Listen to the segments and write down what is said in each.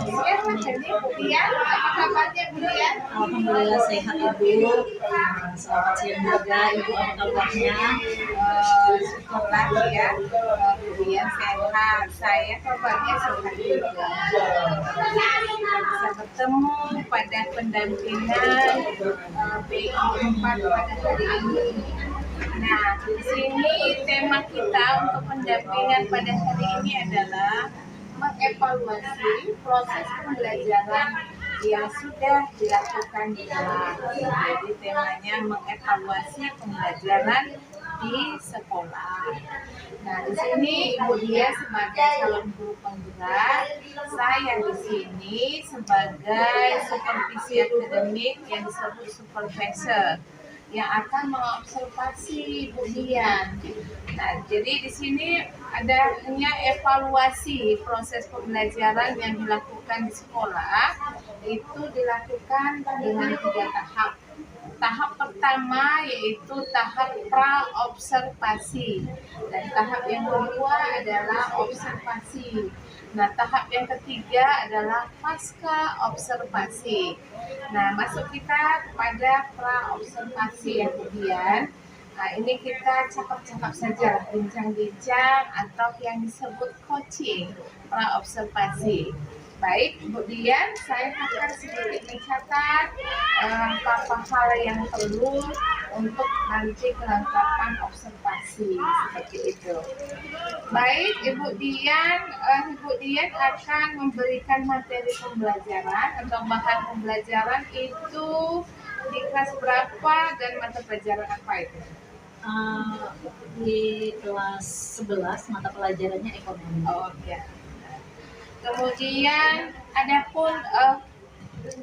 Siapa jadi Budian? Apa kabarnya Budian? Alhamdulillah sehat Ibu. Selamat siang juga Ibu, apa kabarnya? Syukurlah ya, Budian sehat. Saya kabarnya sehat juga. Bisa bertemu pada pendampingan BI 4 pada hari ini. Nah, di sini tema kita untuk pendampingan pada hari ini adalah mengevaluasi proses pembelajaran yang sudah dilakukan di kelas. Jadi temanya mengevaluasi pembelajaran di sekolah. Nah, di sini Ibu Dia sebagai calon guru penggerak, saya di sini sebagai supervisi akademik yang disebut supervisor yang akan mengobservasi Ibu Dian. Nah, jadi di sini adanya evaluasi proses pembelajaran yang dilakukan di sekolah itu dilakukan dengan 3 tahap. Tahap pertama yaitu tahap pra-observasi dan tahap yang kedua adalah observasi. Nah, tahap yang ketiga adalah pasca observasi. Nah, masuk kita pada pra-observasi yang kemudian. Nah, ini kita cakap-cakap saja, bincang-bincang atau yang disebut coaching pra-observasi. Baik, kemudian saya akan sedikit mencatat beberapa hal yang perlu untuk nanti kelengkapan observasi seperti itu. Baik, Ibu Dian akan memberikan materi pembelajaran atau bahan pembelajaran itu di kelas berapa dan mata pelajaran apa itu? Di kelas 11 mata pelajarannya ekonomi. Oh ya. Kemudian adapun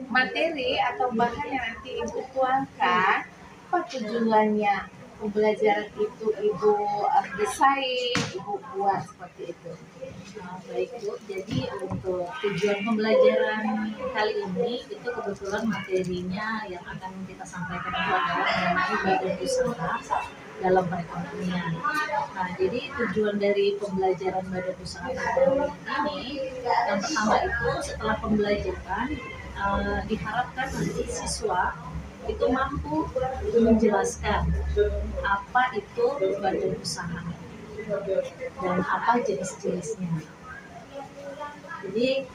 materi atau bahan yang nanti Ibu tuangkan, apa tujuannya pembelajaran itu Ibu desain, Ibu buat seperti itu. Baik Bu, jadi untuk tujuan pembelajaran kali ini itu kebetulan materinya yang akan kita sampaikan itu adalah mengenai badan usaha dalam perekonomian. Nah, jadi tujuan dari pembelajaran badan usaha perekonomian ini yang pertama itu setelah pembelajaran diharapkan nanti siswa itu mampu menjelaskan apa itu badan usaha dan apa jenis-jenisnya. Jadi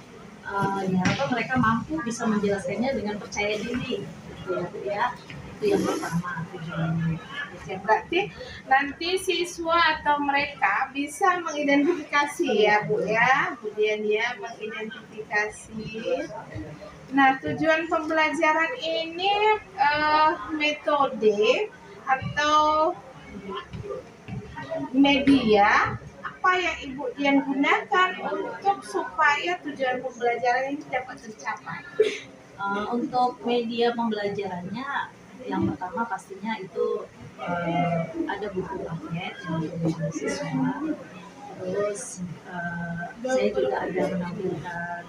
diharapkan mereka mampu bisa menjelaskannya dengan percaya diri, gitu ya. Itu yang pertama tujuannya. Berarti nanti siswa atau mereka bisa mengidentifikasi ya Bu ya, kemudian dia mengidentifikasi. Nah, tujuan pembelajaran ini metode atau media apa yang Ibu Dian gunakan untuk supaya tujuan pembelajaran ini dapat tercapai? Untuk media pembelajarannya yang pertama pastinya itu ada buku paket yang diberikan siswa. Terus saya juga ada menampilkan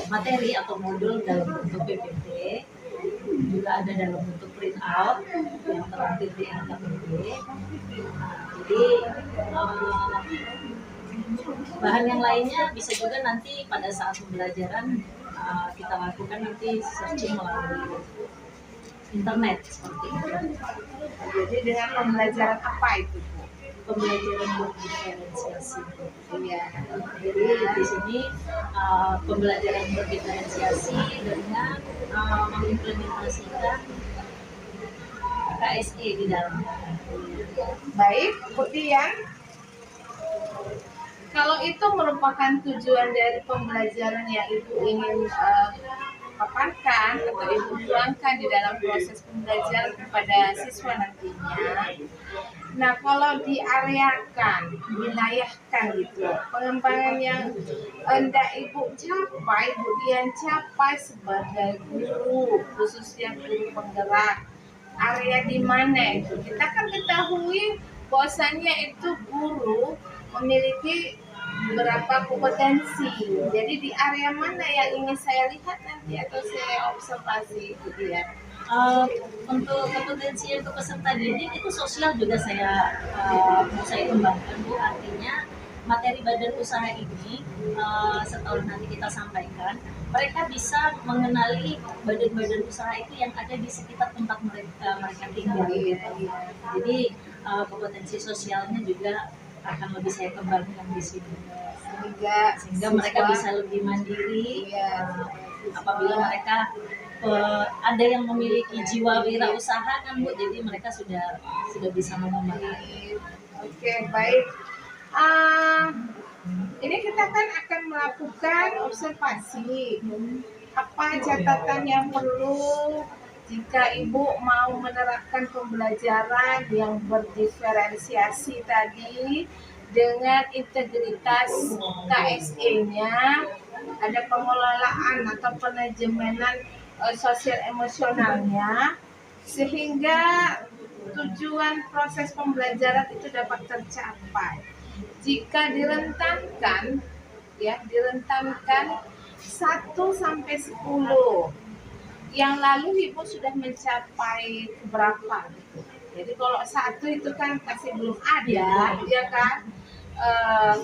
materi atau modul dalam bentuk PPT, juga ada dalam bentuk print out yang terlampir di LKPD. Jadi bahan yang lainnya bisa juga nanti pada saat pembelajaran kita lakukan nanti searching melalui internet seperti itu. Jadi dengan pembelajaran apa itu Bu? Pembelajaran berdiferensiasi. Iya. Jadi di sini pembelajaran berdiferensiasi dengan mengimplementasikan KSE di dalamnya. Baik, kemudian kalau itu merupakan tujuan dari pembelajaran yang Ibu ingin paparkan atau Ibu tuangkan di dalam proses pembelajaran kepada siswa nantinya. Nah, kalau diareakan, wilayahkan gitu, pengembangan yang hendak Ibu capai, Ibu Dian capai sebagai guru, khususnya guru penggerak, area di mana itu? Kita kan ketahui bahwasannya itu guru memiliki beberapa kompetensi. Jadi di area mana yang ingin saya lihat nanti atau saya observasi itu dia? Untuk kompetensi untuk peserta didik itu sosial juga saya mau saya kembangkan Bu, artinya materi badan usaha ini setelah nanti kita sampaikan, mereka bisa mengenali badan-badan usaha itu yang ada di sekitar tempat mereka tinggal. Gitu. Jadi potensi sosialnya juga akan lebih saya kembangkan di sini. Sehingga mereka bisa lebih mandiri. Apabila mereka ada yang memiliki jiwa wirausaha kan Bu, jadi mereka sudah bisa mengembangkan. Oke, baik. Ini kita kan akan melakukan observasi. Apa catatan yang perlu jika Ibu mau menerapkan pembelajaran yang berdiferensiasi tadi dengan integritas KSE-nya, ada pengelolaan atau penajamanan sosial emosionalnya, sehingga tujuan proses pembelajaran itu dapat tercapai. Jika direntangkan 1 sampai 10, yang lalu Ibu sudah mencapai berapa? Jadi kalau 1 itu kan masih belum ada, ya kan?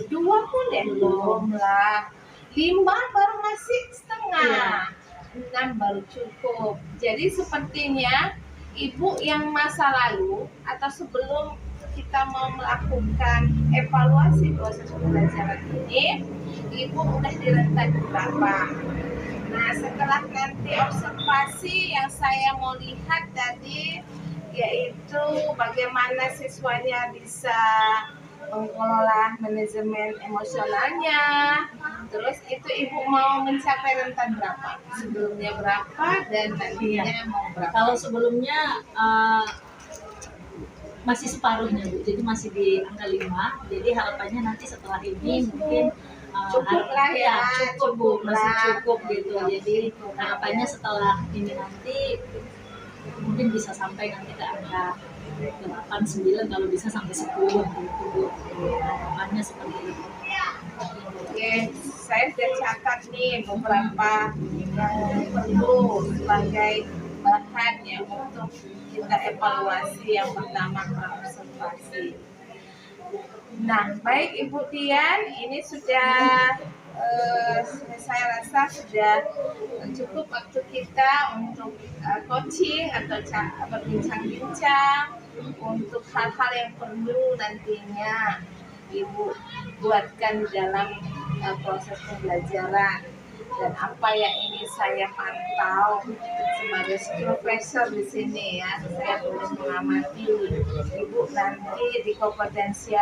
2 pun belum lah. 5 baru masih setengah. 6 baru cukup. Jadi sepertinya Ibu yang masa lalu atau sebelum kita mau melakukan evaluasi proses pembelajaran ini, Ibu udah direntang berapa? Nah, setelah nanti observasi yang saya mau lihat tadi, yaitu bagaimana siswanya bisa mengelola manajemen emosionalnya. Terus itu Ibu mau mencapai rentan berapa? Sebelumnya berapa dan nantinya mau berapa? Kalau sebelumnya masih separuhnya Bu, jadi masih di angka 5. Jadi harapannya nanti setelah ini mungkin cukup lah ya, cukup Bu, masih cukup gitu. Jadi harapannya setelah ini nanti mungkin bisa sampai nanti ke angka 8, 9, kalau bisa sampai 10 gitu Bu. Harapannya seperti itu. Oke, saya sudah catat nih beberapa yang perlu sebagai bahan ya untuk kita evaluasi. Yang pertama observasi. Nah, baik Ibu Dian, ini sudah saya rasa sudah cukup waktu kita untuk coaching atau berbincang-bincang untuk hal-hal yang perlu nantinya Ibu buatkan dalam proses pembelajaran. Dan apa yang ini saya pantau sebagai profesor di sini ya, saya boleh mengamati Ibu nanti di kompetensi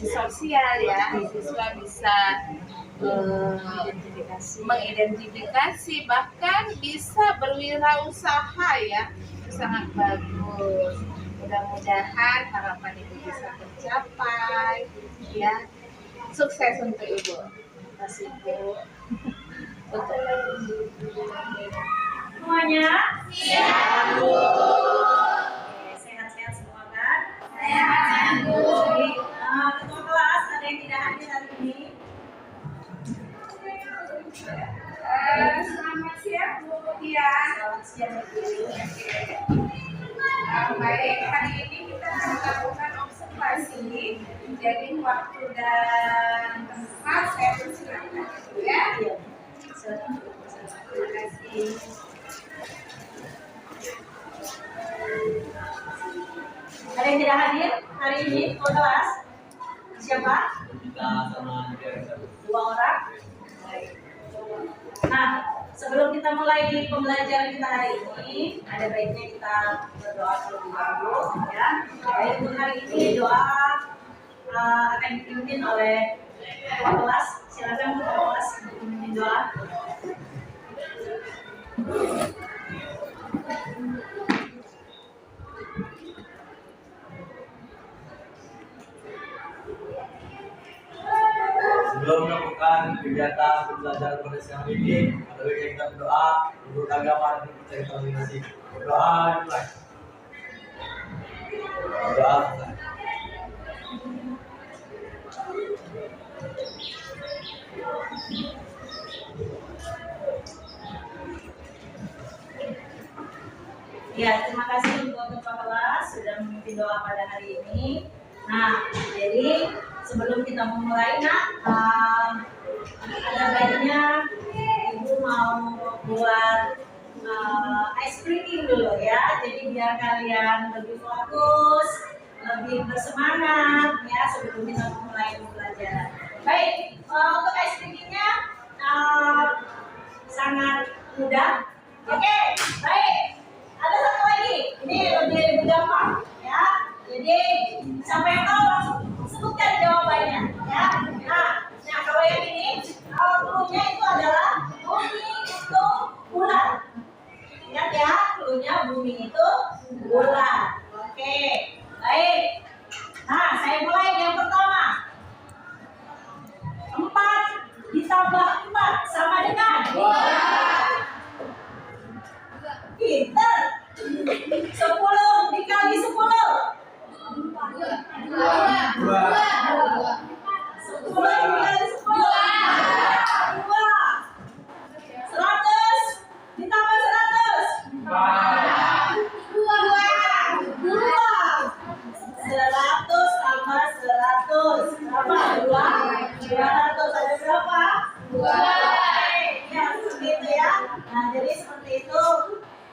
sosial ya, siswa bisa mengidentifikasi, bahkan bisa berwirausaha ya, itu sangat bagus. Mudah-mudahan harapan Ibu bisa tercapai ya. Sukses untuk Ibu. Terima kasih Bu. Semuanya Siap Bu. Sehat-sehat semua kan? Sehat Bu. Ketua kelas ada yang tidak hadir hari ini? Selamat siang Bu Dian. Selamat siang Bu. Baik, hari ini kita akan melakukan observasi. Jadi waktu dan tempat saya persilakan ya. Silakan. Terima kasih. Ada yang tidak hadir hari ini ketua kelas? Siapa? Dua orang. Nah, sebelum kita mulai pembelajaran kita hari ini, ada baiknya kita berdoa terlebih dahulu ya. Baik, untuk hari ini doa akan dipimpin oleh ketua kelas. Silakan ketua kelas untuk memimpin doa. Sebelum melakukan kegiatan pembelajaran pada siang ini, ada baiknya kita berdoa untuk agama dan percaya masing-masing. Berdoa dimulai. Berdoa selesai. Ya, terima kasih untuk ketua kelas sudah memimpin doa pada hari ini. Nah, jadi sebelum kita memulai, ada baiknya Ibu mau buat ice breaking dulu ya. Jadi biar kalian lebih fokus, lebih bersemangat ya sebelum kita memulai pembelajaran. Baik, untuk ice breakingnya sangat mudah. Oke, baik. Ada satu lagi, ini lebih gampang ya. Jadi siapa yang tahu langsung sebutkan jawabannya ya. Nah kalau yang ini clue-nya itu adalah bumi itu bulat. Ingat ya, clue-nya bumi itu bulat. Oke, baik. Nah saya mulai yang pertama. 4 ditambah 4 sama dengan pinter. 10 dikali 10 jadi seperti itu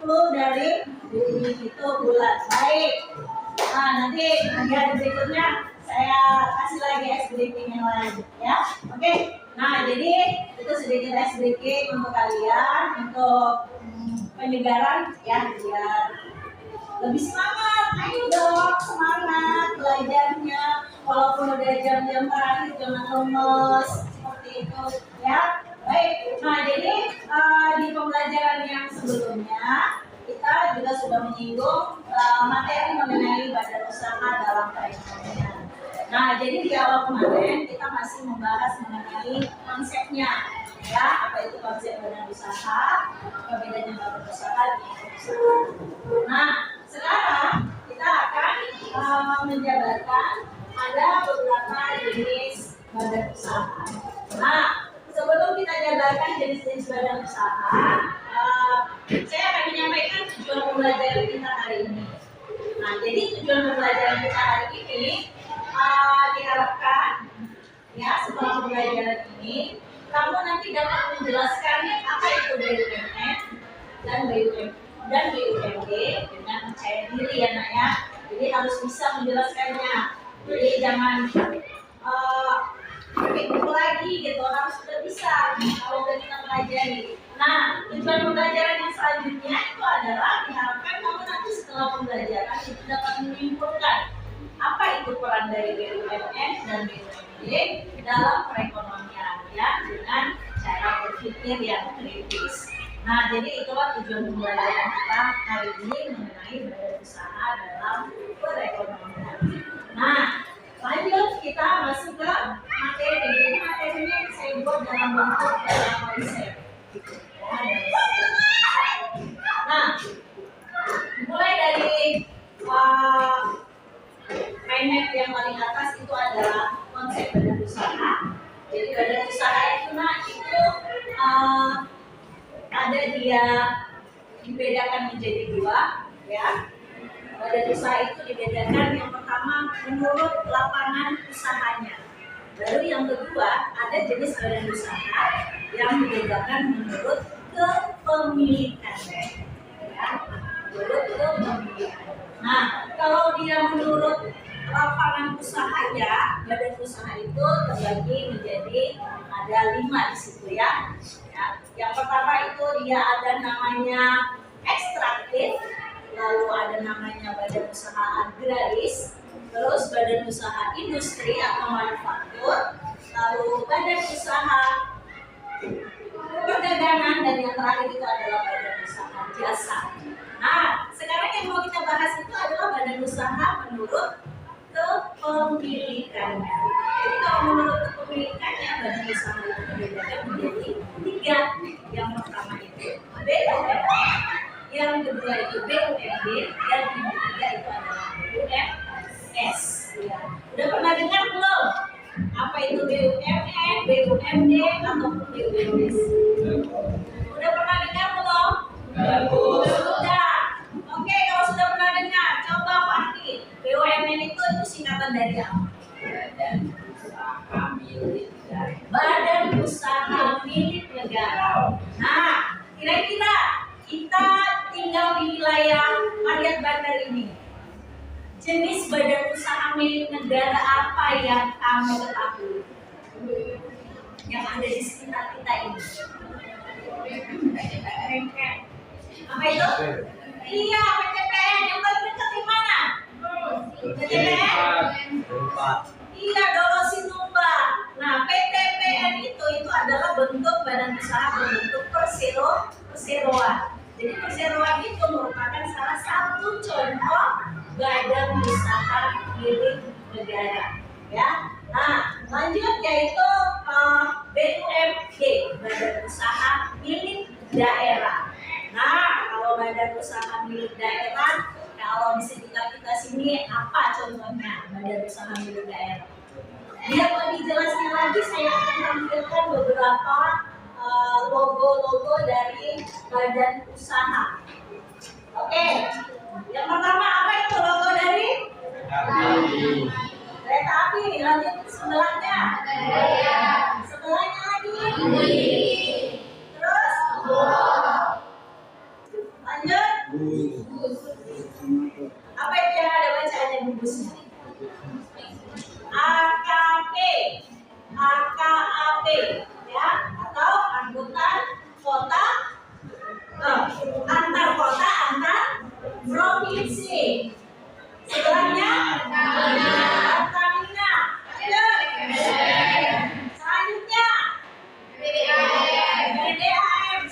clue dari bumi itu bulat. Baik. Nah nanti bagian berikutnya saya kasih lagi ice breaking yang lain ya. Oke. Nah jadi itu sedikit ice breaking untuk kalian untuk penyegaran ya biar lebih semangat. Ayo dong semangat belajarnya. Walaupun udah jam-jam terakhir jangan lemes seperti itu ya. Baik, nah jadi di pembelajaran yang sebelumnya kita juga sudah menyinggung materi mengenai badan usaha dalam perekonomian. Nah jadi di awal kemarin kita masih membahas mengenai konsepnya ya, apa itu konsep badan usaha, apa bedanya badan usaha dengan usaha. Nah sekarang kita akan menjabarkan ada beberapa jenis badan usaha. Nah sebelum kita jabarkan jenis-jenis badan usaha, saya akan menyampaikan tujuan pembelajaran kita hari ini. Nah, jadi tujuan pembelajaran kita hari ini diharapkan ya setelah pembelajaran ini kamu nanti dapat menjelaskan apa itu BUMN dan BUMD dengan percaya diri ya nak ya. Jadi harus bisa menjelaskannya. Jadi jangan itu lagi gitu, harus sudah bisa kalau udah kita pelajari. Nah tujuan pembelajaran yang selanjutnya itu adalah diharapkan kamu nanti setelah pembelajaran itu dapat menyimpulkan apa itu peran dari BUMN dan BUMD dalam perekonomian ya dengan cara berpikir yang kritis. Nah jadi itulah tujuan pembelajaran kita hari ini mengenai badan usaha dalam perekonomian. Nah lanjut kita masuk ke materi. Jadi materinya saya buat dalam bentuk konsep. Nah, mulai dari mindmap yang paling atas itu adalah konsep badan usaha. Jadi badan usaha itu ada dia dibedakan menjadi dua, ya. Badan usaha itu dibedakan yang pertama menurut lapangan usahanya. Lalu yang kedua ada jenis badan usaha yang dibedakan menurut kepemilikan. Ya, menurut kepemilikan. Nah, kalau dia menurut lapangan usahanya, badan usaha itu terbagi menjadi ada 5 di situ ya. Yang pertama itu dia ada namanya ekstraktif. Lalu ada namanya badan usaha agraris, terus badan usaha industri atau manufaktur, lalu badan usaha perdagangan, dan yang terakhir itu adalah badan usaha jasa. Nah, sekarang yang mau kita bahas itu adalah badan usaha menurut kepemilikannya. Jadi kalau menurut kepemilikannya, badan usaha itu dibedakan menjadi 3. Yang pertama itu BUMN, yang kedua itu BUMD, dan yang ketiga itu adalah BUMS. Ya. Udah pernah dengar belum? Apa itu BUMN, BUMD, ataupun BUMS? Udah pernah dengar belum? Sudah. Oke, kalau sudah pernah dengar, coba Fahri. BUMN itu singkatan dari apa? Badan usaha milik negara. Nah, kira-kira kita tinggal di wilayah Mariat Bandar ini. Jenis badan usaha milik negara apa yang kamu ketahui? Yang ada di sekitar kita ini. Apa itu? Iya, PTPN. Yang paling dekat di mana? PTPN? Iya, Dolosinumba. Nah, PTPN itu adalah bentuk badan usaha berbentuk perseroan. Jadi perseroan itu merupakan salah satu contoh badan usaha milik negara. Ya. Nah, lanjut yaitu BUMD, badan usaha milik daerah. Nah, kalau badan usaha milik daerah, kalau di sekitar kita sini apa contohnya badan usaha milik daerah? Biar lebih jelasnya lagi, saya akan tampilkan beberapa logo-logo dari badan usaha. Oke, yang pertama apa itu logo dari? Kereta api. Lanjut sebelahnya. Sebelahnya lagi. Terus? Lanjut. Apa itu yang ada bacaannya di busnya? AKP, AKAP, ya, atau angkutan kota, antar kota, antar provinsi. Sebelahnya, Pertamina. Selanjutnya, PDAM.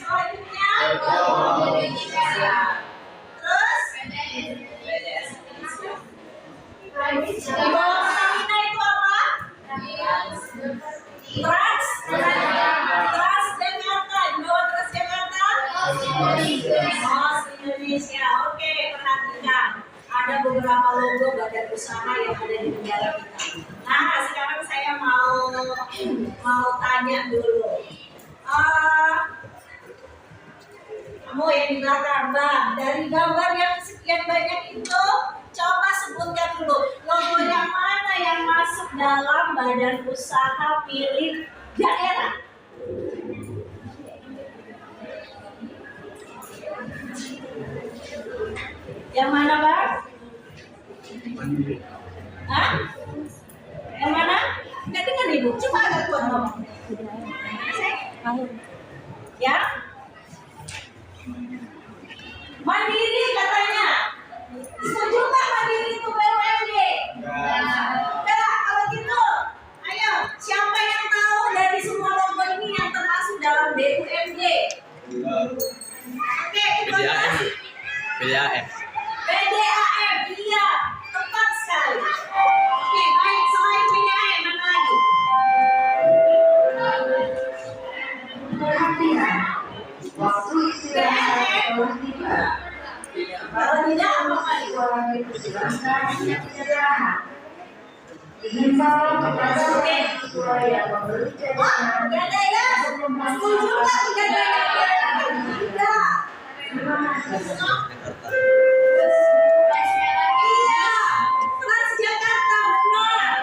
Selanjutnya, terus, di bawah Pertamina itu apa? Transjakarta. Di bawah Transjakarta, Indonesia. Oke, perhatikan. Ada beberapa logo badan usaha yang ada di negara kita. Nah, sekarang saya mau tanya dulu. Kamu yang di belakang, Bang. Dari gambar yang sekian banyak itu, coba sebutkan dulu logo yang mana yang masuk dalam badan usaha milik daerah. Yang mana, Bang? Hah? Yang mana? Nggak dengar Ibu. Coba agak kuat ngomong. Ya? Mandiri katanya. Setuju nggak Mandiri itu BUMD? Enggak. Kalau gitu, ayo siapa yang tahu dari semua logo ini yang termasuk dalam BUMD? Oke, PDAM. PDAM. PDAM, iya, tepat sekali. Oke, baik. Selain PDAM, mana lagi? Kalau tidak, apa lagi? Oke. Oh, nggak ada ya? Setuju nggak tidak ada ya? Tidak. Iya, Transjakarta, benar.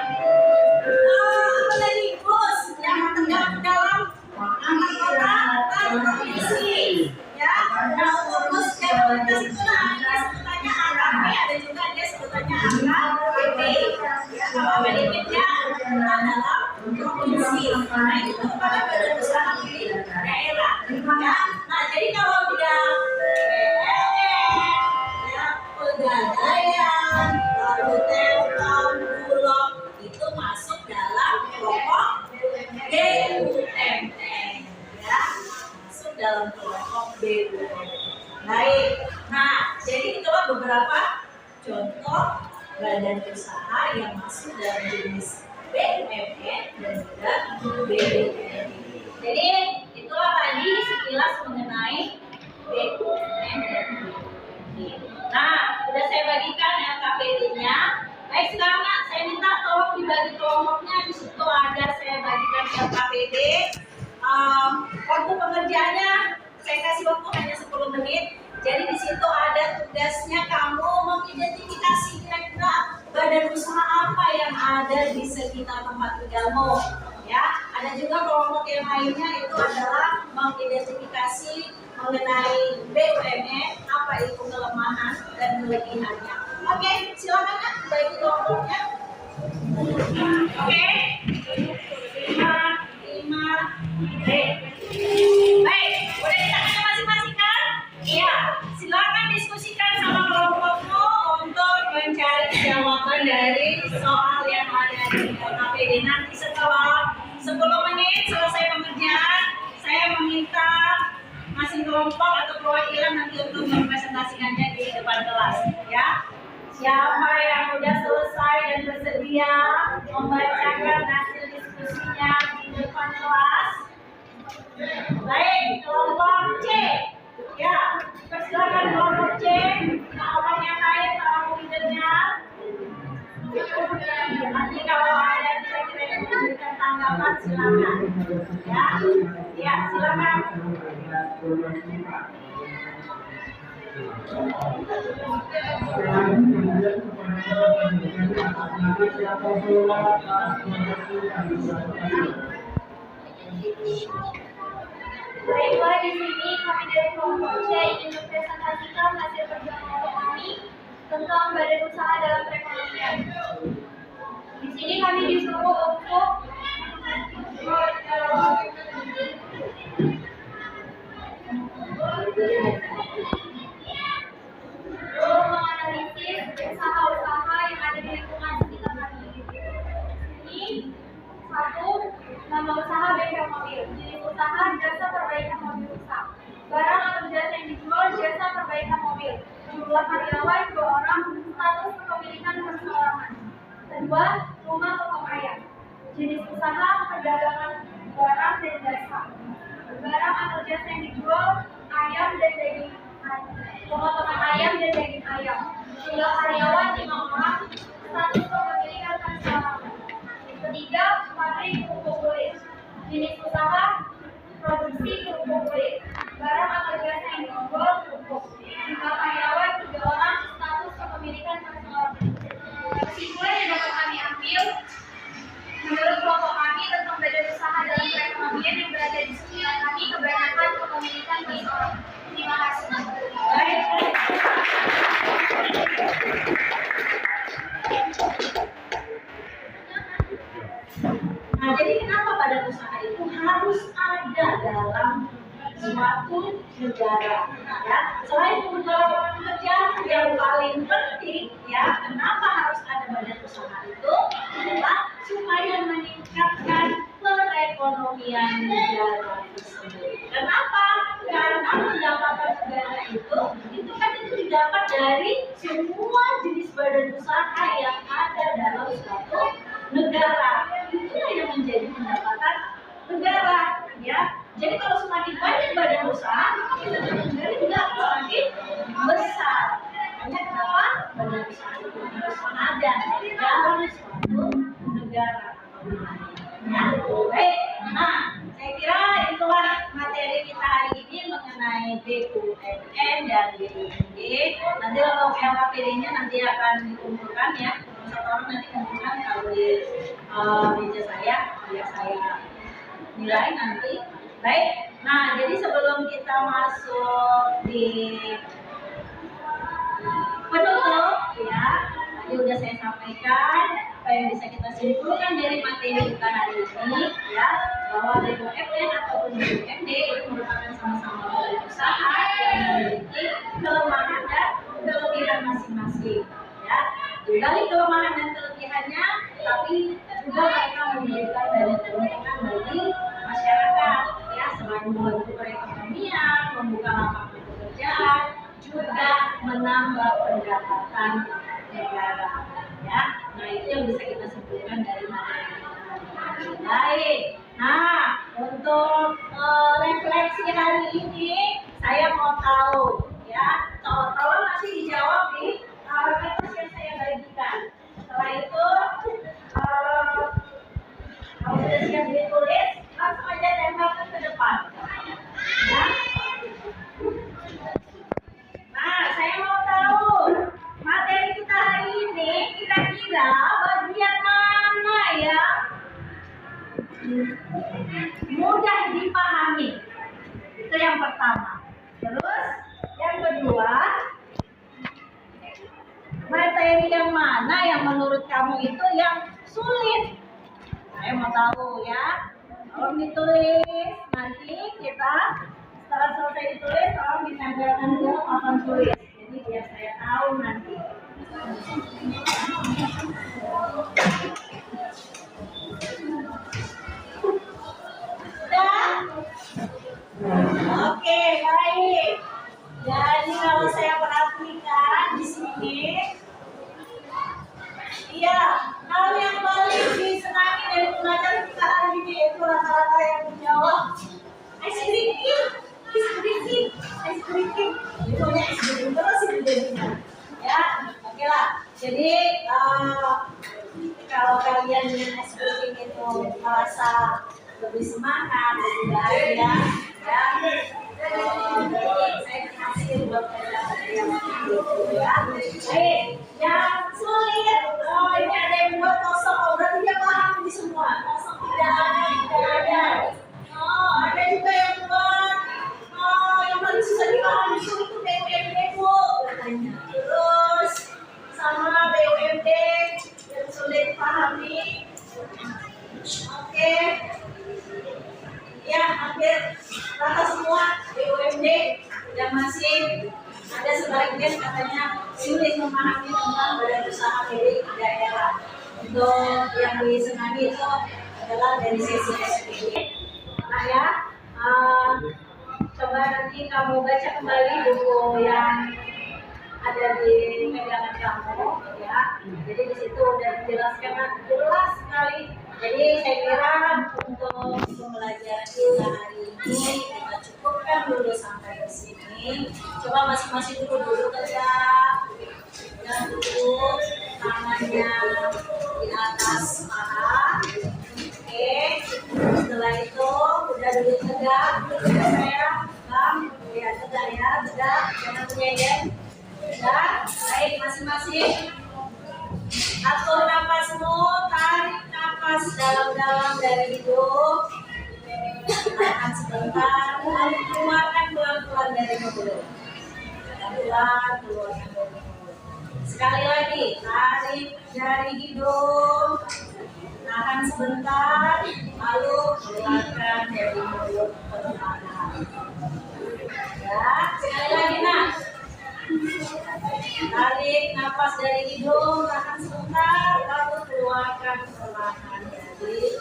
Apa tadi? Bus yang tergabung dalam antar kota, antar provinsi. Ya, nah untuk bus yang lintas itu ada sebutannya AKP, ada juga dia sebutannya AKBP. Ya, kalau benefitnya dalam provinsi. Nah itu merupakan badan usaha milik daerah. Ya, nah jadi kalau dia Pegadaian, lalu Telkom, Bulog itu masuk dalam kelompok BUMN, ya, masuk dalam kelompok BUMN. Baik, nah jadi itulah beberapa contoh badan usaha yang masuk dalam jenis BUMN dan juga BUMN. Jadi itulah tadi sekilas mengenai BUMN dan BUMN. Nah, sudah saya bagikan LKPD-nya. Baik, sekarang saya minta tolong dibagi kelompoknya. Di situ ada saya bagikan LKPD. Waktu pengerjaannya saya kasih waktu hanya 10 menit. Jadi di situ ada tugasnya kamu mengidentifikasi kira-kira badan usaha apa yang ada di sekitar tempat tinggalmu. Ya, ada juga kelompok yang lainnya itu adalah mengidentifikasi mengenai BUMN, apa itu kelemahan dan kelebihannya. Oke, silakan Kak, bagi kelompoknya. Oke, 5, baik, udah ditanya masing-masing kan? Iya, silakan diskusikan sama kelompokmu untuk mencari jawaban dari soal yang ada di KPD. Nanti setelah 10 menit selesai pengerjaan, saya meminta masing kelompok atau perwakilan nanti untuk mempresentasikannya di depan kelas, ya. Siapa yang sudah selesai dan bersedia membacakan hasil diskusinya di depan kelas? Baik, kelompok C. Ya, persilakan kelompok C. Kelompok yang lain, tolong leadernya. Nanti kalau ada kira-kira yang memberikan tanggapan, silakan. Ya, ya, silakan. Baiklah, di sini kami dari kelompok C ingin mempresentasikan hasil perjuangan kami tentang badan usaha dalam perekonomian. Di sini kami disuruh untuk menganalisis usaha-usaha yang ada di lingkungan sekitar kami. Ini satu, nama usaha bengkel mobil, jenis usaha jasa perbaikan mobil rusak, barang atau jasa yang dijual jasa perbaikan mobil, jumlah karyawan 2 orang, status kepemilikan perseorangan. Kedua, rumah potong ayam, jenis usaha perdagangan barang dan jasa, barang atau jasa yang dijual ayam dan daging pemotongan ayam dan daging ayam, jumlah karyawan 5 orang, status kepemilikan perseorangan. Ketiga, pabrik kerupuk kulit, jenis usaha produksi kerupuk kulit, barang atau jasa yang dijual kerupuk, jumlah karyawan 3 orang, status kepemilikan perseorangan. Kesimpulan yang dapat kami ambil, menurut kelompok kami tentang badan usaha dalam perekonomian yang berada di sekitar kami kebanyakan kepemilikan perseorangan. Terima kasih. Baik. Nah, jadi kenapa badan usaha itu harus ada dalam suatu negara? Ya, selain membuka lapangan kerja, yang paling penting, ya, kenapa harus ada badan usaha itu adalah supaya meningkatkan perekonomian negara tersebut. Kenapa? Karena pendapatan negara itu kan didapat dari semua jenis badan usaha yang ada dalam suatu negara. Itulah yang menjadi pendapatan negara, ya. Jadi kalau semakin banyak badan usaha, maka pendapatan negara juga akan semakin besar. Hanya kenapa badan usaha itu harus ada dalam suatu negara. Ya, baik. Nah, saya kira itulah materi kita hari ini mengenai BUMN dan BUMD. Nanti kalau LKPD-nya nanti akan dikumpulkan, ya. Satu orang nanti kumpulkan kalau di meja saya, biar saya nilai nanti. Baik. Nah, jadi sebelum kita masuk di penutup, ya, tadi udah saya sampaikan apa yang bisa kita simpulkan dari materi kita hari ini, ya, bahwa BUMN ataupun BUMD itu merupakan sama-sama badan usaha yang memiliki kelemahan dan kelebihan masing-masing, ya. Dari kelemahan dan kelebihannya, tapi juga mereka memberikan banyak keuntungan bagi masyarakat, ya, selain membantu perekonomian, membuka lapangan pekerjaan, juga menambah pendapatan negara, ya. Nah, itu yang bisa kita sebutkan dari materi ini. Baik. Nah, untuk refleksi hari ini, saya mau tahu, ya, tolong nanti dijawab di kertas yang saya bagikan. Setelah itu, kalau sudah siap ditulis, langsung aja tempelkan ke depan. Ya. Nah, saya mau tahu materi kita hari ini kira-kira bagian mana yang mudah dipahami. Itu yang pertama. Terus yang kedua, materi yang mana yang menurut kamu itu yang sulit? Saya mau tahu ya. Tolong ditulis. Nanti kita setelah selesai ditulis, tolong ditempelkan ke papan tulis. Jadi biar saya tahu nanti. Sudah? Oke, baik. Jadi kalau saya perhatikan di sini, iya, kalau yang paling disenangi dari pelajaran kita hari ini itu rata-rata yang menjawab ice cream. Pokoknya ice cream terus itu jadinya. Ya, oke lah. Jadi kalau kalian dengan ice cream itu merasa lebih semangat, lebih bahagia, ya. Saya kasih buat kalian ya. Baik, yang sulit. Oh, ini ada yang buat kosong. Oh, berarti dia paham di semua. Kosong tidak ada. Oh, ada juga yang buat. Oh, yang paling susah dipahami itu BUMD, Bu, katanya. Terus sama BUMD yang sulit dipahami. Oke. Ya, hampir rata semua BUMD yang masih ada sebagian katanya sulit memahami tentang badan usaha milik daerah. Untuk yang disenangi itu adalah dari sesi SPD. Nah ya, coba nanti kamu baca kembali buku yang ada di pegangan kamu, ya. Jadi di situ udah dijelaskan jelas sekali. Jadi saya kira untuk pembelajaran kita hari ini kita cukupkan dulu sampai di sini. Coba masing-masing dulu tegak dan duduk tangannya di atas paha. Oke. Setelah itu udah duduk tegak, saya ya tegak ya, tegak, jangan menyender. Tegak, baik masing-masing. Atur nafasmu, tarik nafas dalam-dalam dari hidung. Tahan sebentar, lalu keluarkan pelan-pelan dari mulut. Pelan-pelan keluarkan dari mulut. Sekali lagi, tarik dari hidung. Tahan sebentar, lalu keluarkan dari mulut perlahan. Ya, sekali lagi nah. Tarik nafas dari hidung, tahan sebentar, lalu keluarkan perlahan dari hidung.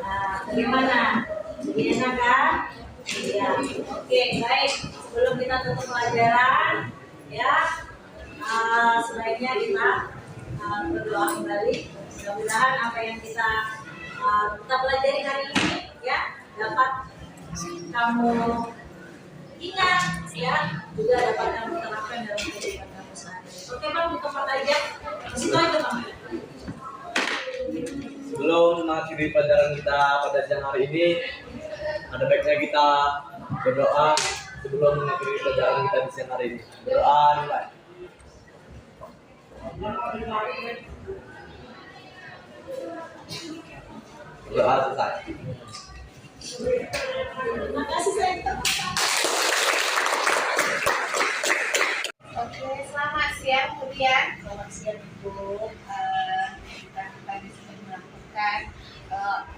Nah, bagaimana? Enak kan? Iya. Oke, baik. Sebelum kita tutup pelajaran, ya, sebaiknya kita berdoa kembali. Mudah-mudahan apa yang kita pelajari hari ini, ya, dapat kamu ingat, ya, juga dapat kamu terapkan dalam kehidupan kamu sehari-hari. Oke, Bang, di tempat aja. Situ aja, Bang. Sebelum mengakhiri pelajaran kita pada siang hari ini, ada baiknya kita berdoa sebelum mengakhiri pelajaran kita di siang hari ini. Berdoa dimulai. Berdoa selesai. Terima kasih, saya. Oke, selamat siang kemudian. Selamat siang, Ibu. Kita tadi sudah melakukan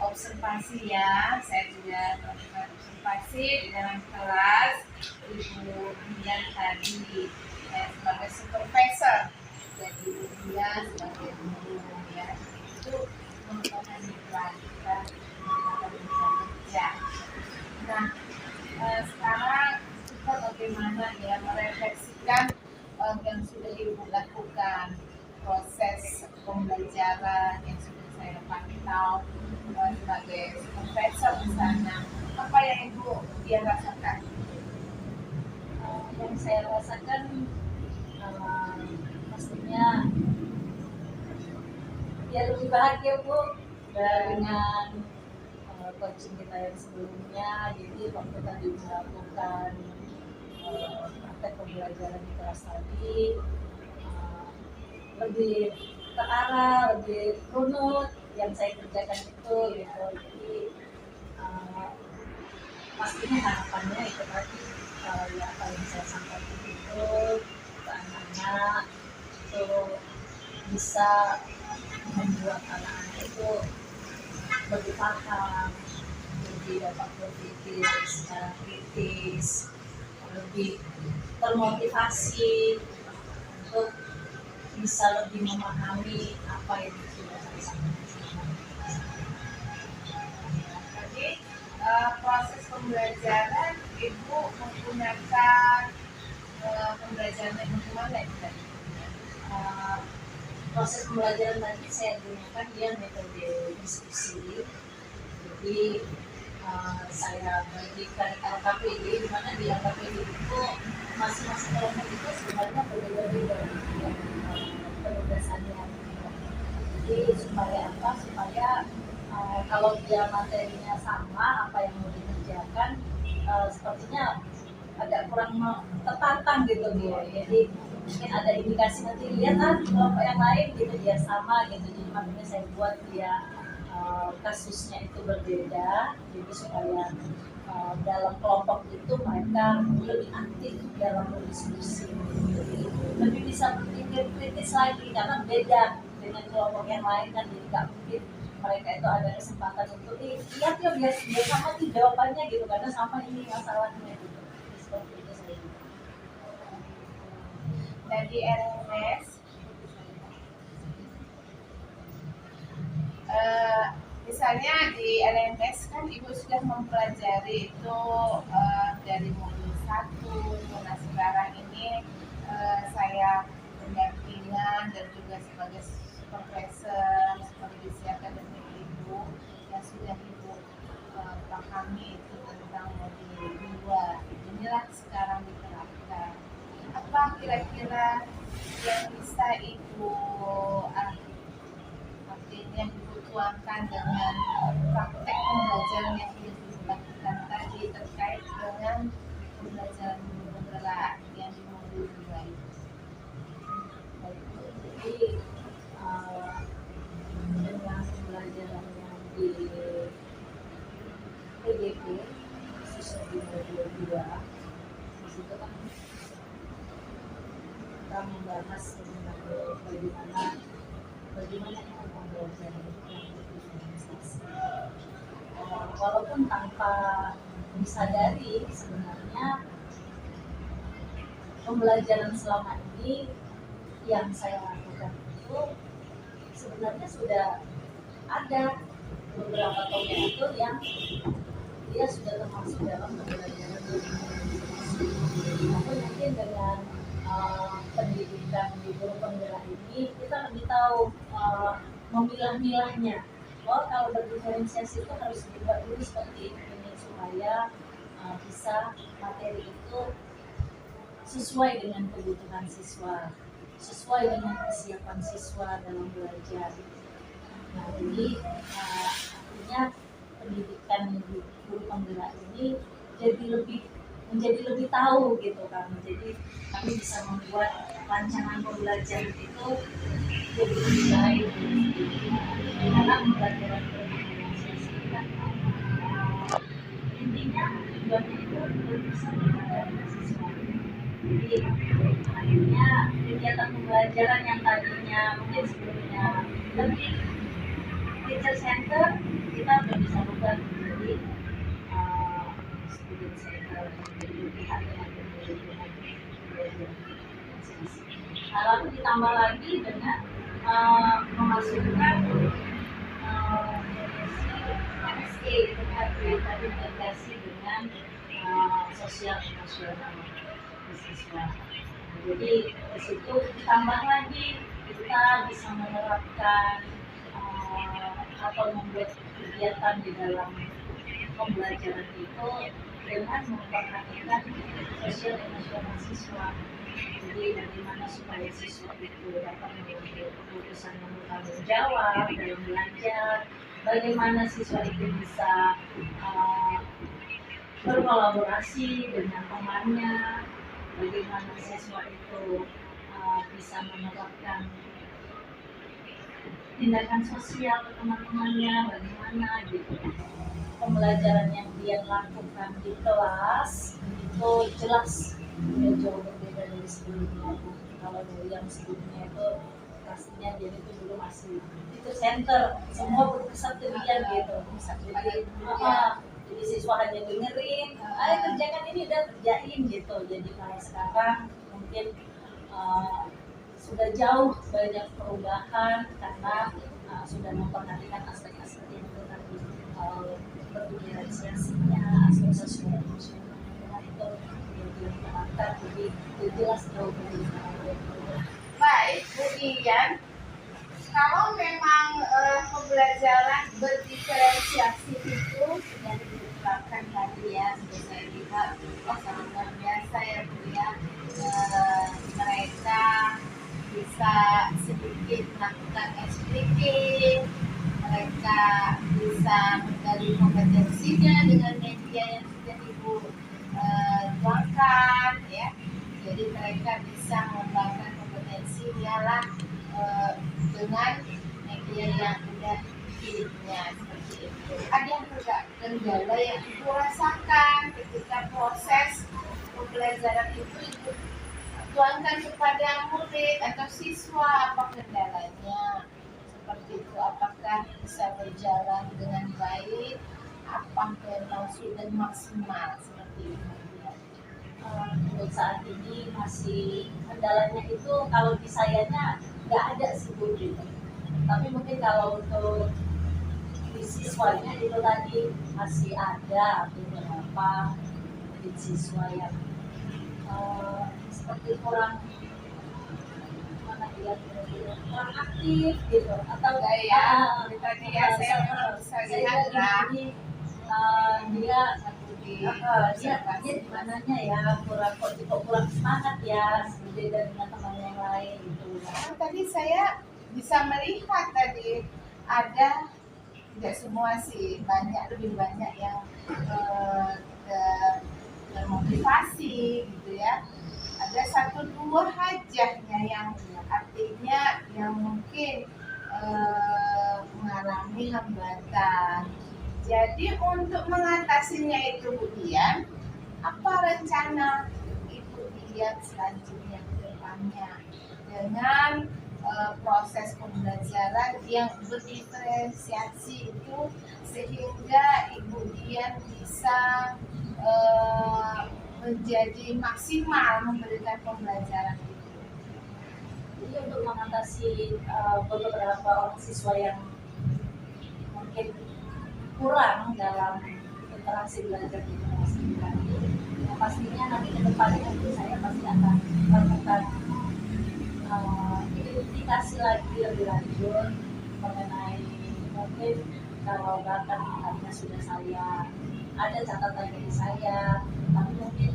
observasi ya. Saya juga melakukan observasi di dalam kelas. Ibu Dian tadi saya sebagai supervisor, jadi Ibu Dian sebagai guru ya. Itu merupakan mitra kita akan bekerja. Nah, sekarang kita bagaimana ya merefleksikan yang sudah Ibu lakukan, proses pembelajaran yang sudah saya pantau sebagai supervisor di sana. Apa yang Ibu dia rasakan? Yang saya rasakan pastinya ya lebih bahagia, Bu, dengan coaching kita yang sebelumnya. Jadi waktu tadi melakukan praktek pembelajaran di kelas tadi lebih terarah, lebih runut yang saya kerjakan itu gitu. Jadi pastinya harapannya itu tadi ya apa yang saya sampaikan itu ke anak-anak itu bisa membuat anak-anak itu lebih paham, lebih dapat berpikir secara kritis, lebih termotivasi untuk bisa lebih memahami apa yang sudah saya sampaikan. Jadi proses pembelajaran Ibu menggunakan pembelajaran metode mana itu tadi? Proses pembelajaran tadi saya gunakan dia metode diskusi. Jadi saya bagikan LKPD, di mana di LKPD itu masing-masing kelompok itu sebenarnya berbeda-beda penugasannya. Jadi supaya apa? Supaya kalau dia materinya sama, apa yang mau dikerjakan sepertinya agak kurang tertantang gitu dia. Jadi mungkin ada indikasi nanti lihat kelompok yang lain gitu dia sama gitu. Jadi makanya saya buat dia kasusnya itu berbeda. Jadi supaya dalam kelompok itu mereka lebih aktif dalam berdiskusi. Jadi lebih bisa berpikir kritis lagi karena beda dengan kelompok yang lain kan, jadi nggak mungkin mereka itu ada kesempatan untuk lihat ya biar sama tuh jawabannya gitu karena sama ini masalahnya gitu. Seperti itu saya. Dan di RMS misalnya di LMS kan Ibu sudah mempelajari itu dari modul 1. Nah sekarang ini saya pendampingan dan juga sebagai supervisor seperti disiapkan dari Ibu yang sudah Ibu pahami itu tentang modul 2. Inilah sekarang diterapkan. Apa kira-kira yang bisa Ibu artinya tuangkan dengan praktek pembelajaran yang dilakukan tadi terkait dengan pembelajaran penggerak yang di modul 2 itu. Jadi dengan pembelajaran yang di PGP khususnya di modul 2 di situ kan kita membahas mengenai bagaimana kita pembelajaran yang diferensiasi. Walaupun tanpa disadari sebenarnya pembelajaran selama ini yang saya lakukan itu sebenarnya sudah ada beberapa topik itu yang dia sudah termasuk dalam pembelajaran diferensiasi. Namun mungkin dengan pendidikan di guru penggerak ini kita lebih tahu memilah-milahnya. Kalau berdiferensiasi itu harus dibuat dulu seperti ini supaya bisa materi itu sesuai dengan kebutuhan siswa, sesuai dengan kesiapan siswa dalam belajar. Nah, jadi artinya pendidikan di guru penggerak ini menjadi lebih tahu gitu kan. Jadi kami bisa membuat rancangan pembelajaran itu jadi lebih baik. Karena pembelajaran berdiferensiasi kan intinya tujuannya itu bisa mengajarkan siswa. Jadi akhirnya kegiatan pembelajaran yang tadinya mungkin sebelumnya lebih teacher center kita udah bisa buat jadi student center, jadi pihak yang berkepentingan belajar. Lalu ditambah lagi dengan memasukkan MSA dengan tadi integrasi dengan sosial emosional siswa. Jadi di situ ditambah lagi kita bisa menerapkan atau membuat kegiatan di dalam pembelajaran itu dengan memperhatikan sosial emosional siswa. Jadi bagaimana supaya siswa itu dapat mengambil keputusan yang bertanggung jawab dalam belajar, bagaimana siswa itu bisa berkolaborasi dengan temannya, bagaimana siswa itu bisa menerapkan tindakan sosial ke teman-temannya bagaimana gitu. Pembelajaran yang dia lakukan di kelas itu jelas jauh berbeda dari sebelumnya. Kalau dari yang sebelumnya itu pastinya dia itu dulu masih itu center, semua berpusat ke dia gitu. Jadi siswa hanya dengerin, ayo kerjakan ini dan kerjain gitu. Jadi kalau sekarang mungkin sudah jauh banyak perubahan karena sudah memperhatikan aspek-aspek itu tadi, berbudayalisasinya, aspek sosial emosional itu yang diterapkan, jadi jelas jauh berbeda. Baik, Bu Dian, kalau memang pembelajaran berdiferensiasi itu sudah diterapkan tadi ya, sudah saya lihat, sangat luar biasa ya Bu ya. Mereka bisa sedikit melakukan speaking, mereka bisa menggali kompetensinya dengan media yang sudah Ibu tuangkan ya. Jadi mereka bisa mengembangkan kompetensinya lah dengan media yang sudah dipilihnya seperti itu. Ada juga kendala yang Ibu rasakan ketika proses pembelajaran itu Ibu tuangkan kepada murid atau siswa, apa kendalanya seperti itu, apakah bisa berjalan dengan baik, apa memang sudah maksimal seperti itu. Untuk saat ini masih kendalanya itu kalau di sayanya nggak ada sih Bu gitu. Tapi mungkin kalau untuk di siswanya itu tadi masih ada beberapa siswa yang seperti kurang kurang aktif gitu atau tadi ya saya bisa lihat lah dia di mananya ya kurang semangat ya berbeda dengan teman yang lain gitu. Tadi saya bisa melihat tadi ada, tidak semua sih, lebih banyak yang termotivasi gitu ya. Ada 1-2 hajahnya yang artinya yang mungkin mengalami hambatan. Jadi untuk mengatasinya itu Bu Dian, apa rencana Ibu Dian selanjutnya ke depannya dengan proses pembelajaran yang berdiferensiasi itu sehingga Ibu Dian bisa menjadi maksimal memberikan pembelajaran itu. Jadi untuk mengatasi beberapa orang siswa yang mungkin kurang dalam interaksi belajar di kelas ini, yang pastinya nanti ke depannya saya pasti akan melakukan identifikasi lagi lebih lanjut mengenai mungkin kalau bahkan misalnya sudah saya ada catatan dari saya, tapi mungkin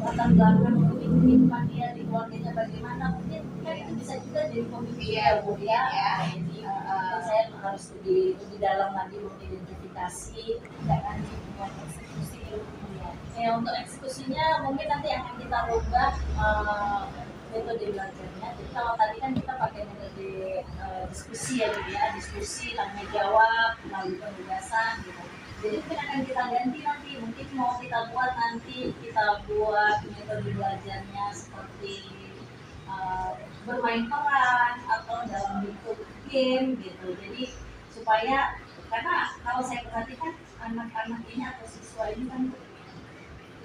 latar belakang kehidupan dia di keluarganya bagaimana, mungkin kan itu bisa juga jadi pemikiran Bu ya. Jadi saya harus lebih dalam lagi mengidentifikasi dan membuat eksekusi ya. Untuk eksekusinya mungkin nanti akan kita ubah metode belajarnya. Jadi kalau tadi kan kita pakai metode diskusi ya, diskusi, tanya jawab, melalui penugasan gitu. Jadi mungkin akan kita ganti nanti, mungkin mau kita buat metode belajarnya seperti bermain peran atau dalam bentuk game gitu. Jadi supaya, karena kalau saya perhatikan anak-anak ini atau siswa ini kan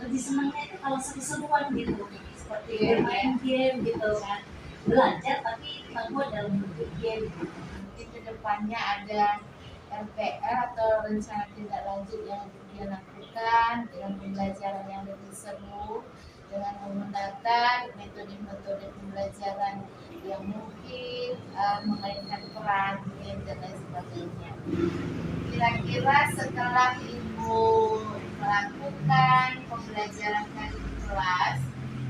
lebih senangnya itu kalau seru-seruan gitu, seperti bermain game gitu kan, belajar tapi kita buat dalam bentuk game. Mungkin kedepannya ada RPR atau rencana tindak lanjut yang dia lakukan dengan pembelajaran yang lebih seru, dengan menggunakan metode-metode pembelajaran yang mungkin memainkan peran game dan lain sebagainya. Kira-kira setelah Ibu melakukan pembelajaran tadi di kelas,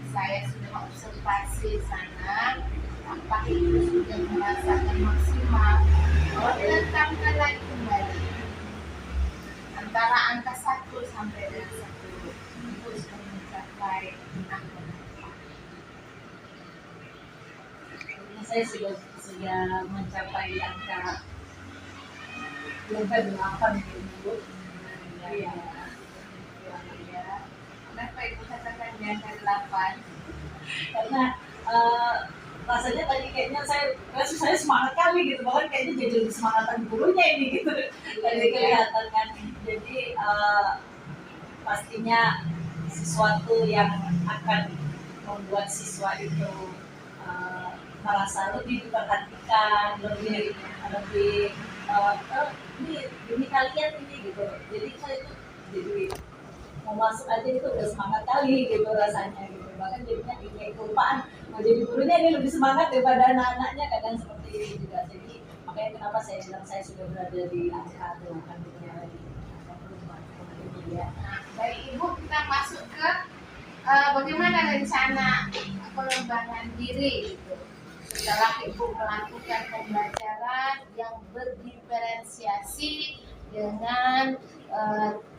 saya sudah observasi sana, apa Ibu sudah merasakan maksimal, kalau diletakkan lagi kembali antara angka 1 sampai dengan 10, Ibu sudah mencapai angka berapa? Saya sudah dia mencapai angka 8 gitu. Iya. Kenapa ibu katakan di angka 8? Karena rasanya tadi kayaknya saya semangat kali gitu, bahkan kayaknya jadi lebih semangatan gurunya ini gitu. Tadi kelihatan kan. Jadi pastinya sesuatu yang akan membuat siswa itu merasa lebih diperhatikan, lebih ini kalian ini gitu. Jadi saya itu jadi mau masuk aja itu udah semangat kali gitu rasanya gitu. Bahkan jadinya kayak kelupaan mau jadi gurunya ini lebih semangat daripada anak-anaknya, kadang seperti ini juga. Jadi makanya kenapa saya bilang saya sudah berada di angka 8 gitu ya. Baik ibu, kita masuk ke bagaimana rencana pengembangan diri gitu. Setelah ibu melakukan pembelajaran yang berdiferensiasi dengan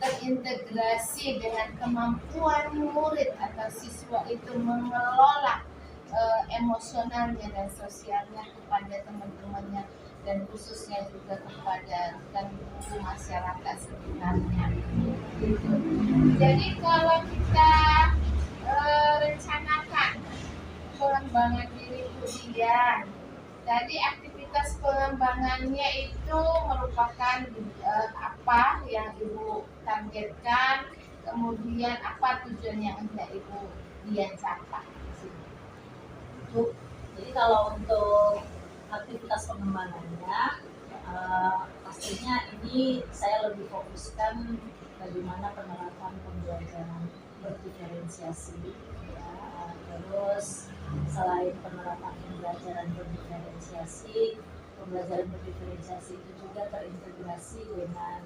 terintegrasi dengan kemampuan murid atau siswa itu mengelola emosionalnya dan sosialnya kepada teman-temannya dan khususnya juga kepada masyarakat sekitarnya. Gitu. Jadi kalau kita rencanakan pengembangan diri kemudian, jadi aktivitas pengembangannya itu merupakan apa yang ibu targetkan, kemudian apa tujuan yang hendak ibu dia capai. Jadi kalau untuk aktivitas pengembangannya, pastinya ini saya lebih fokuskan bagaimana penerapan pembelajaran berdiferensiasi. Ya. Terus selain penerapan pembelajaran berdiferensiasi itu juga terintegrasi dengan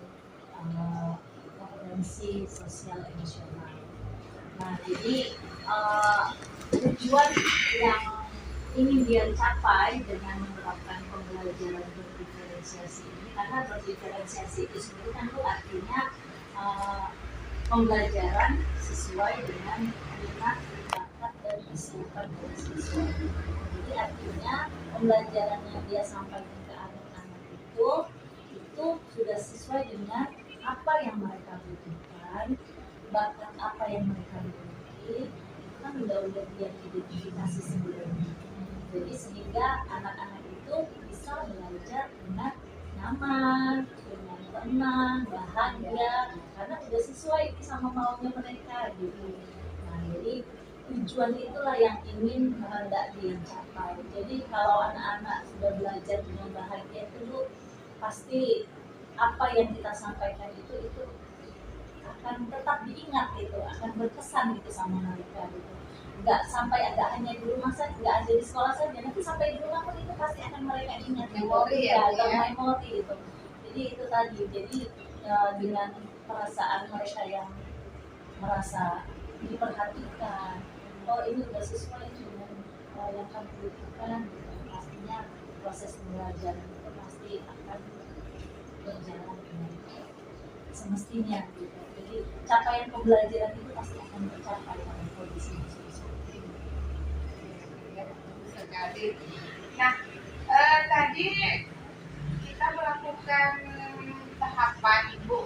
kompetensi sosial emosional. Nah, jadi tujuan yang ingin dia capai dengan menerapkan pembelajaran berdiferensiasi ini, karena berdiferensiasi itu sendiri kan itu artinya pembelajaran sesuai dengan minat, bakat, dan kesiapan dari siswa. Jadi artinya pembelajaran yang dia sampaikan ke anak-anak itu sudah sesuai dengan apa yang mereka butuhkan, bakat apa yang mereka miliki, itu kan udah dia identifikasi sebelumnya. Jadi sehingga anak-anak itu bisa belajar dengan nyaman, dengan tenang, bahagia, karena udah sesuai sama maunya mereka gitu. Nah, jadi tujuan itulah yang ingin hendak dia capai. Jadi kalau anak-anak sudah belajar dengan bahagia itu pasti apa yang kita sampaikan itu akan tetap diingat gitu, akan berkesan gitu sama mereka gitu. Nggak sampai ada hanya di rumah saja, nggak ada di sekolah saja, nanti sampai di rumah pun itu pasti akan mereka ingat memori memori gitu. Jadi itu tadi, jadi dengan perasaan mereka yang merasa diperhatikan, oh ini sudah sesuai dengan yang kami butuhkan, gitu. Pastinya proses pembelajaran itu pasti akan berjalan dengan semestinya gitu. Jadi capaian pembelajaran itu pasti akan tercapai dalam kondisi seperti ini. Sekali. Nah, tadi kita melakukan tahapan ibu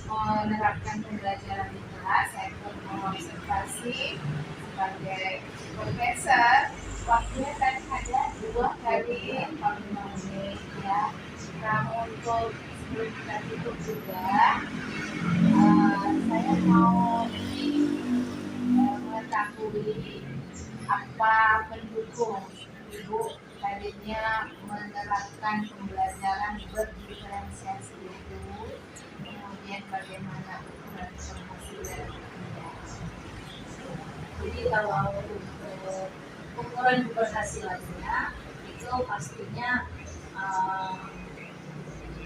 menerapkan pembelajaran di kelas. Saya pun mengobservasi sebagai profesor. Waktunya tadi ada 2 kali 45 menit ya. Nah, untuk sebelum kita tutup juga, saya mau mengetahui apa pendukung ibu tadinya menerapkan pembelajaran berdiferensiasi itu, kemudian bagaimana ukuran keberhasilan. Jadi kalau untuk ukuran keberhasilannya itu pastinya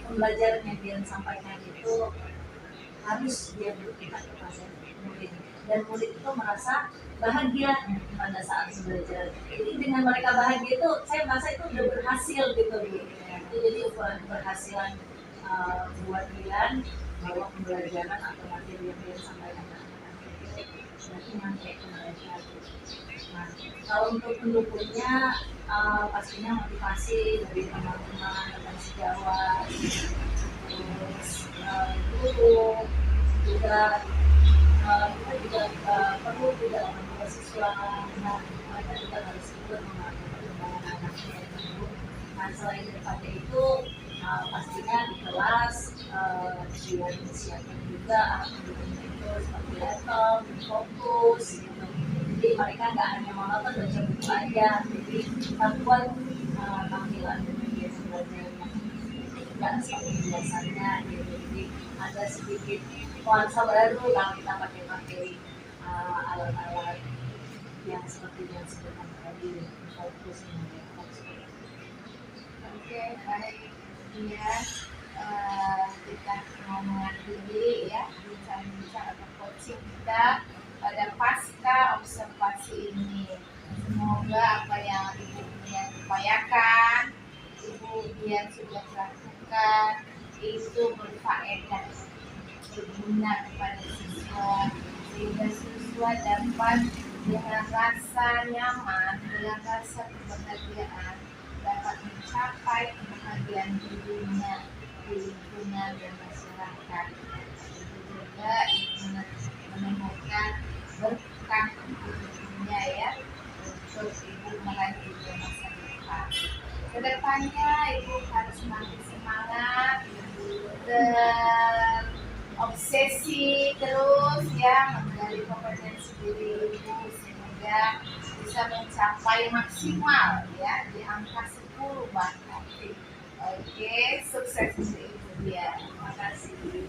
pembelajaran yang dia sampaikan itu harus dia berikan kepada murid, dan murid itu merasa bahagia pada saat belajar. Jadi dengan mereka bahagia itu saya merasa itu udah berhasil gitu. Jadi ukuran keberhasilan buat dia bahwa pembelajaran atau materi yang dia sampaikan itu berarti nyampe ke mereka. Nah, kalau untuk pendukungnya pastinya motivasi dari teman-teman, teman sejawat, terus guru juga kita juga perlu juga dengan siswa, nah mereka juga harus ikut mengambil perkembangan anaknya itu. Nah selain daripada itu pastinya di kelas dia disiapkan juga pendukungnya itu seperti laptop, fokus gitu. Jadi mereka nggak hanya monoton baca buku aja, jadi buat tampilan kegiatan belajar yang nggak seperti biasanya gitu. Jadi ada sedikit nuansa baru kalau kita pakai materi alat-alat yang seperti yang disebutkan tadi, fokus Oke, baik. Ya, kita mau mengakhiri ya bincang-bincang atau coaching kita pada pasca observasi ini. Semoga apa yang Ibu yang upayakan, Ibu yang sudah lakukan itu berfaedah, berguna kepada siswa, sehingga siswa dapat dengan rasa nyaman, dengan rasa kebahagiaan dapat mencapai kebahagiaan dirinya di lingkungan dan masyarakat. Itu juga menemukan berkah hidupnya ya untuk Ibu meraih masa depan. Kedepannya Ibu harus semakin semangat, obsesi terus ya menggali kompetensi diri Ibu sehingga bisa mencapai maksimal ya di angka 10 bahkan. Oke, sukses untuk Ibu ya. Terima kasih.